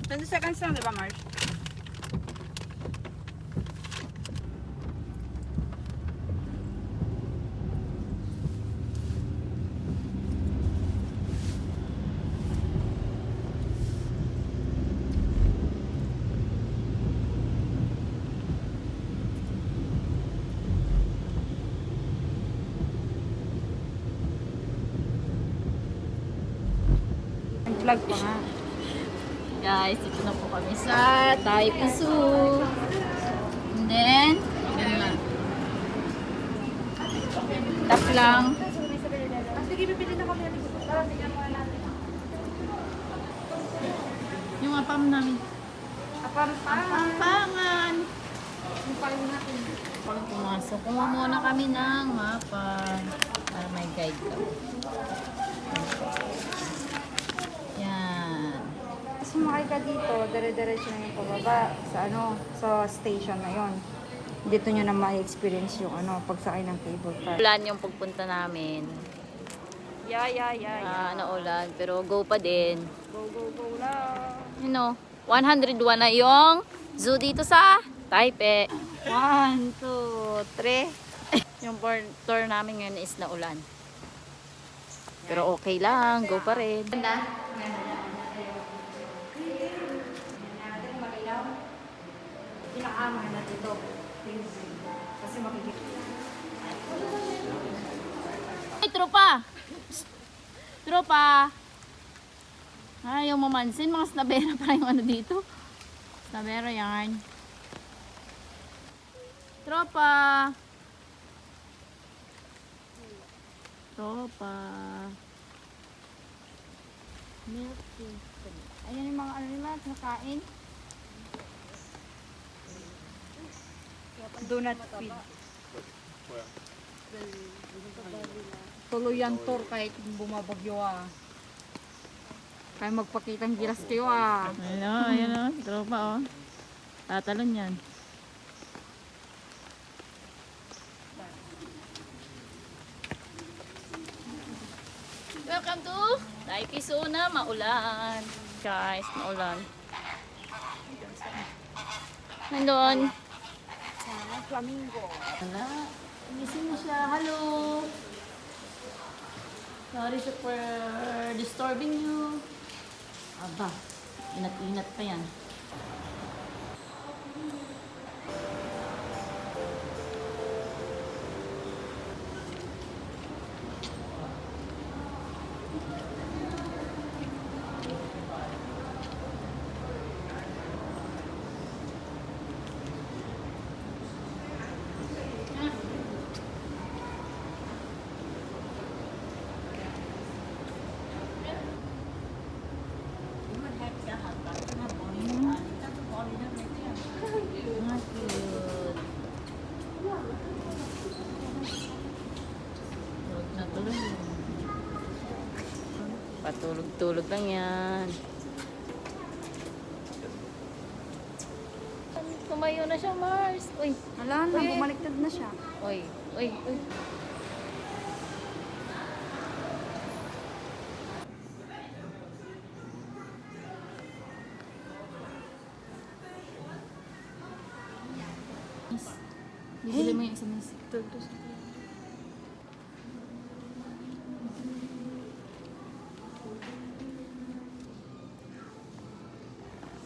20 seconds lang, di ba, Mars? Vlog pa nga. Guys, dito na po kami sa Taipei Zoo. And then, yun na. Tap lang. Sige, bibili na kami. Yung apam namin. Apampangan. Yung paling natin. Pag pumasok, kumuha muna kami ng mapa. Para may guide kami. Yan. Sumakay ka dito, dire-diretso na yung pababa sa sa station na yon. Dito nyo na ma-experience yung pagsakay ng cable car. Ulan yung pagpunta namin. Naulan, pero go pa din. Go, go, go lang. You know, 101 na yung zoo dito sa Taipei. 1, 2, 3. Yung tour namin ngayon is naulan. Pero okay lang, go pa rin. Pinakaamay na dito. Kasi makikita. Ay, tropa! Psst. Tropa! Ayaw mamansin, mga snabera pa yung ano dito. Snabera yan. Tropa! Tropa! Milk tea. Ayan yung mga nila, nakain. Do not feed. Tuloy ang tour kahit bumabagyo Kaya magpakitang gilas kayo Ayan o, tropa o. Tatalon yan. Welcome to Taipei Zoo na maulan. Guys, maulan. Nandun. Flamingo. Gising na siya. Hello. Sorry for disturbing you. Aba, inat-inat pa yan. Patulog-tulog lang yan. Tumayo na siya, Mars. Uy, Wala na, bumaliktad na siya. uy, uy, uy. Bibili mo yung isa mas.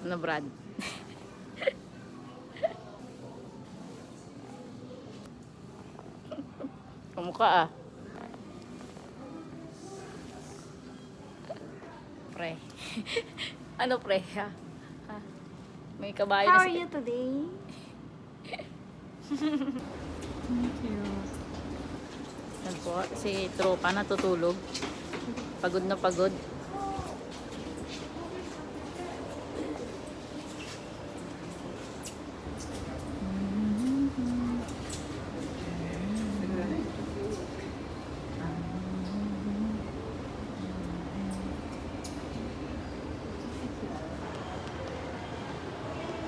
Ano, Brad? Kamukha Pre. Ano pre? Ha? May kabayo How na are you today? Thank you. Yan po, si tropa natutulog. Pagod na pagod.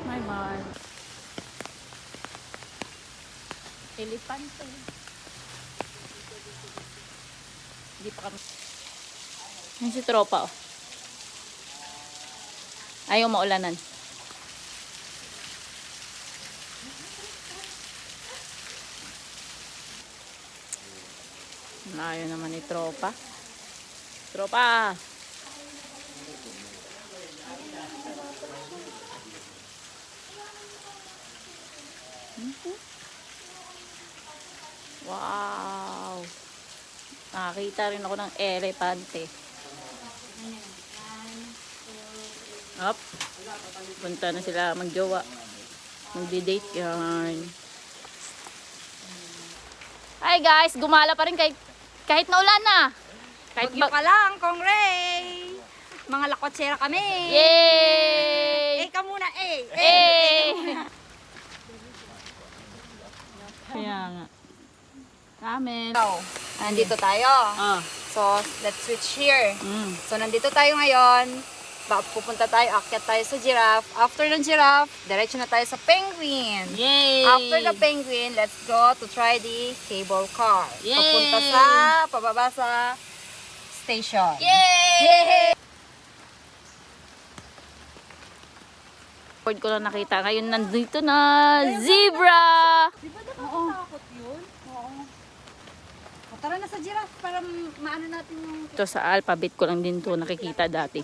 Bye-bye. Elepante. Hindi pa kami. Yan si tropa, oh. Ayaw maulanan. Ayaw naman ni tropa. Tropa! Wow! Nakakita rin ako ng elepante. Up. Punta na sila magjowa. Magdi-date yan. Hi guys! Gumala pa rin kahit naulan na. Kahit Bagyo ka lang, Kongray! Mga lakotsera kami! Yay! Eh ka muna, eh! Eh! Kaya nga. Ramen. So, nandito tayo. Ah. So, let's switch here. Mm. So, nandito tayo ngayon. Pupunta tayo, akyat tayo sa giraffe. After ng giraffe, diretso na tayo sa penguin. Yay! After the penguin, let's go to try the cable car. Yay! Papunta sa, pababa sa station. Yay! Ko lang nakita. Ngayon nandito na zebra! Di ba nakakatakot yun? Oo. O, tara na sa giraffe para maano natin yung... Ito sa alphabet ko lang din to nakikita dati.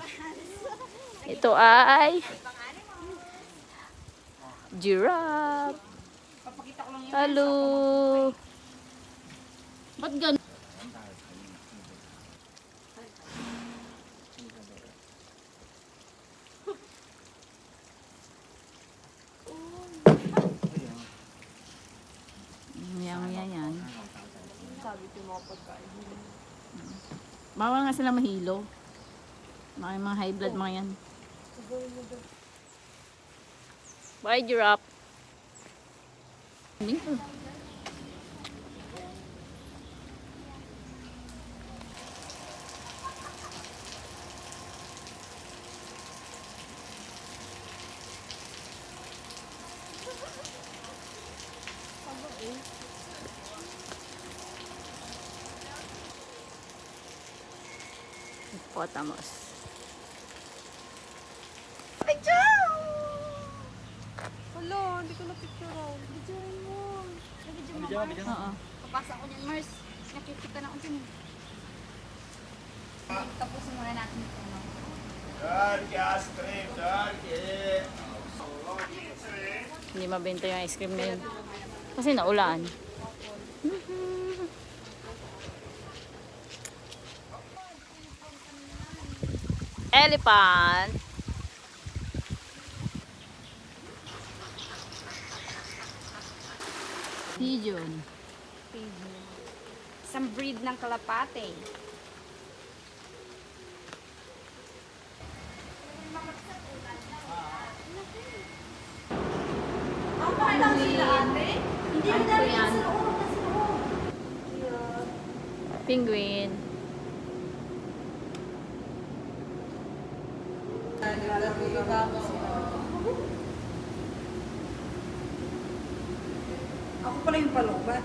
Ito ay giraffe. Papakita ko lang yung... Hello. Ba't ganun? Yan. Sabi ko mga pagkain. Bawal nga sila mahilo. Mga high blood mga yan. Bye, giraffe. Hippopotamus. Picture! Hello, hindi ko na picture. Picturein mo. Video mo, Mars. Oo. Papasa ko niyan, Mars. Nakikita na ako dyan. Tapusin muna natin ito. No? Hindi mabenta yung ice cream ngayon. Kasi naulan. Elephant. Pigeon. Isang breed ng kalapate. Penguin. Ako pala yung palokbat.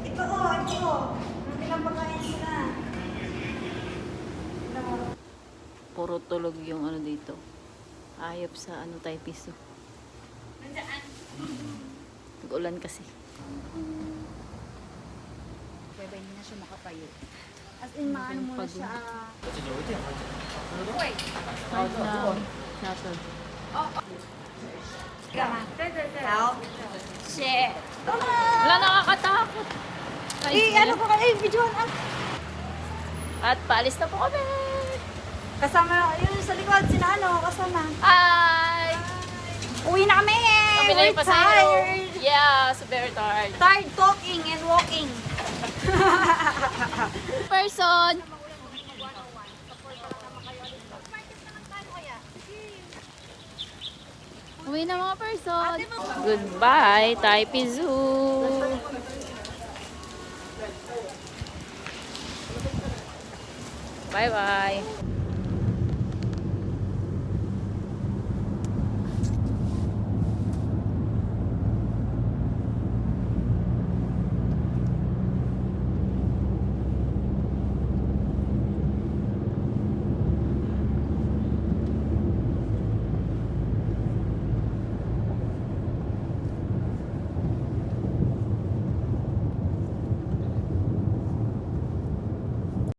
Ito ito. Ilang pagkain sila. Puro tulog yung ano dito. Ayop sa ano tayo piso. Nag-ulan kasi. Pwede hindi na siya makapayo. As in, maano muna siya. Wait. Out na shuttle. Help. Shit. Wala, nakakatakot. Ano ko kayo? Videoan ako. At paalis na po kami. Kasama, yun sa likod, sina ano, kasama. Hi! Uwi na kami! Kami na yung We're pasahero. tired. Yeah, so very tired. Tired talking and walking. Person. Uwi na mga person. Goodbye, Taipei Zoo. Bye-bye.